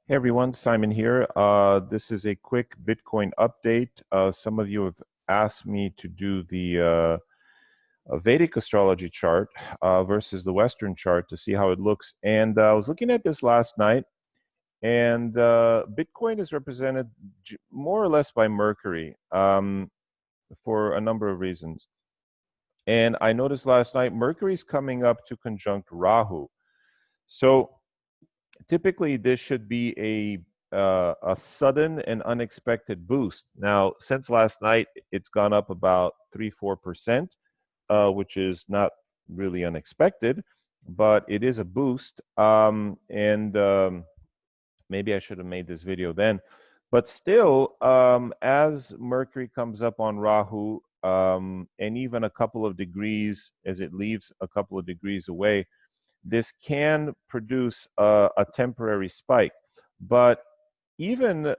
Hey everyone, Simon here. This is a quick Bitcoin update. Some of you have asked me to do the Vedic astrology chart versus the Western chart to see how it looks. And I was looking at this last night, and Bitcoin is represented more or less by Mercury for a number of reasons. And I noticed last night Mercury's coming up to conjunct Rahu. So typically this should be a sudden and unexpected boost. Now, since last night, it's gone up about 3-4%, which is not really unexpected, but it is a boost. And maybe I should have made this video then. But still, as Mercury comes up on Rahu, and even a couple of degrees as it leaves a couple of degrees away, this can produce a temporary spike. But even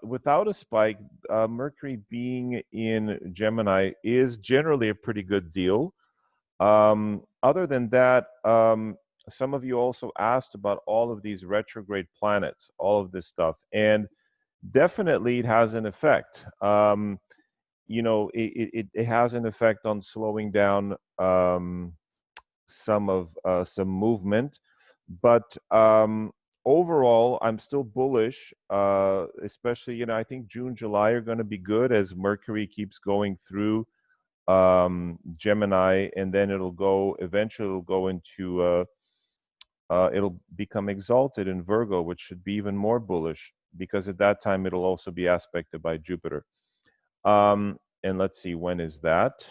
without a spike, Mercury being in Gemini is generally a pretty good deal. Other than that, some of you also asked about all of these retrograde planets, all of this stuff, and definitely it has an effect. It has an effect on slowing down some movement, but overall, I'm still bullish. Especially, I think June, July are going to be good as Mercury keeps going through Gemini, and then eventually it'll go into, it'll become exalted in Virgo, which should be even more bullish because at that time it'll also be aspected by Jupiter. And let's see, when is that?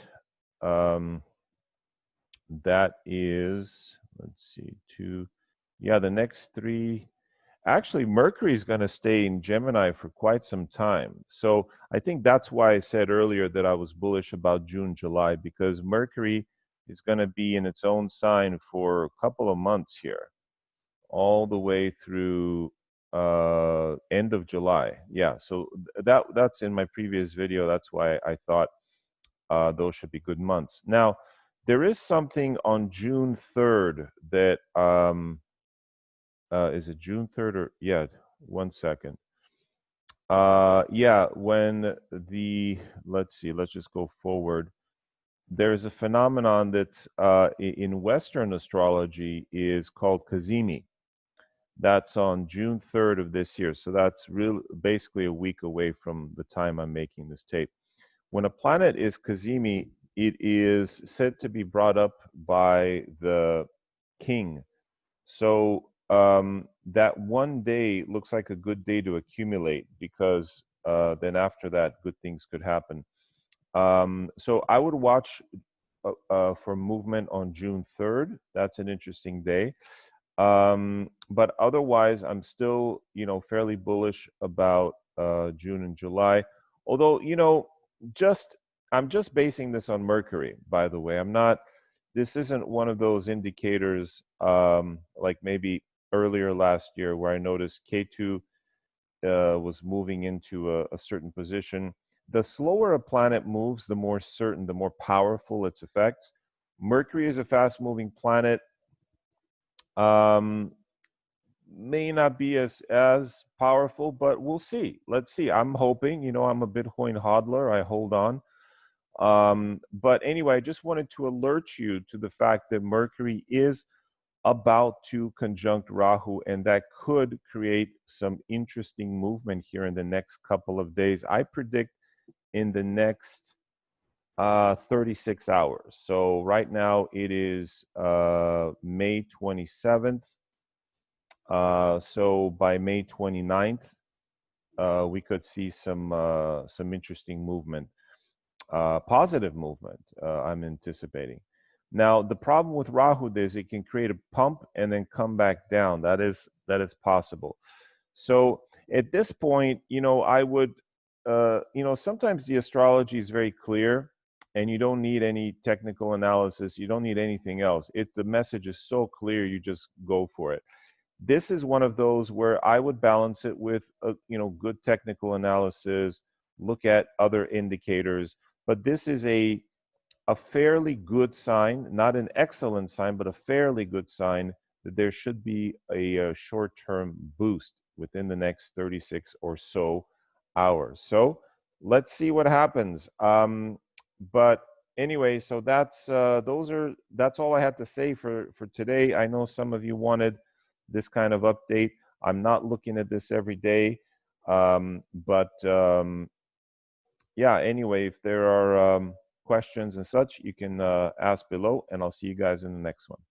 That is, let's see, the next three. Actually, Mercury is going to stay in Gemini for quite some time. So I think that's why I said earlier that I was bullish about June, July, because Mercury is going to be in its own sign for a couple of months here, all the way through end of July. Yeah, so that's in my previous video. That's why I thought those should be good months. Now, there is something on June 3rd that is it June 3rd or yeah, 1 second. Yeah, when let's see, let's just go forward. There's a phenomenon that's in Western astrology is called Cazimi. That's on June 3rd of this year. So that's basically a week away from the time I'm making this tape. When a planet is Cazimi, it is said to be brought up by the king. So that one day looks like a good day to accumulate because then after that, good things could happen. So I would watch for movement on June 3rd. That's an interesting day. But otherwise, I'm still, fairly bullish about June and July. Although, I'm just basing this on Mercury, by the way. This isn't one of those indicators like maybe earlier last year where I noticed K2 was moving into a certain position. The slower a planet moves, the more certain, the more powerful its effects. Mercury is a fast-moving planet. May not be as powerful, but we'll see. Let's see. I'm hoping. I'm a Bitcoin hodler. I hold on. But anyway, I just wanted to alert you to the fact that Mercury is about to conjunct Rahu, and that could create some interesting movement here in the next couple of days. I predict in the next 36 hours. So right now it is May 27th. So by May 29th, we could see some interesting movement, positive movement. I'm anticipating. Now, the problem with Rahu is it can create a pump and then come back down. That is possible. So at this point, I would, sometimes the astrology is very clear, and you don't need any technical analysis. You don't need anything else. The message is so clear, you just go for it. This is one of those where I would balance it with good technical analysis, look at other indicators. But this is a fairly good sign, not an excellent sign, but a fairly good sign that there should be a short-term boost within the next 36 or so hours. So let's see what happens. But anyway, so that's all I had to say for today. I know some of you wanted this kind of update. I'm not looking at this every day, but yeah. Anyway, if there are questions and such, you can ask below, and I'll see you guys in the next one.